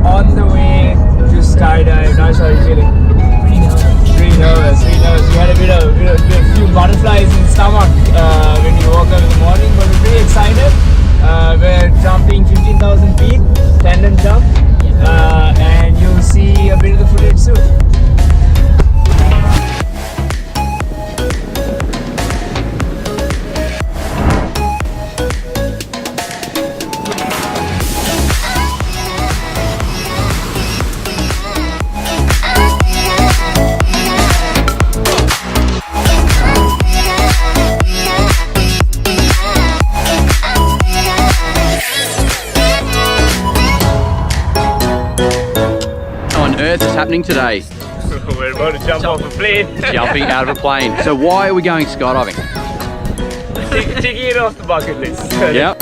on the way to skydive. Now how are you feeling? Pretty nervous. We had a few butterflies in the stomach when we woke up in the morning, but we're pretty excited. We're jumping 15,000 feet, tandem jump, and you'll see a bit of the footage soon. Earth is happening today? We're about to jump off a plane. Jumping out of a plane. So why are we going skydiving? Taking it off the bucket list. Yep.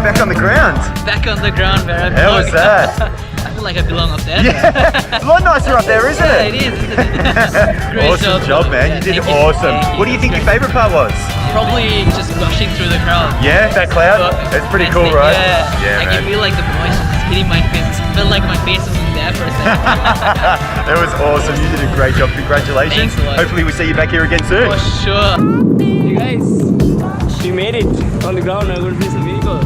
Back on the ground. Back on the ground where I belong. How was that? I feel like I belong up there. Yeah, a lot nicer up there, isn't Yeah, it? it is, isn't it? Great Awesome job, man. Yeah, you did thank awesome. Thank What do you think your favourite part was? Probably just rushing through the crowd. Yeah, that cloud? It's pretty cool, right? Yeah, I can feel like the voice was hitting my face. Felt like my face wasn't there for a second. That was awesome. You did a great job. Congratulations. Thanks a lot. Hopefully we see you back here again soon. For sure. Hey guys, we made it on the ground. I'm going to play some video.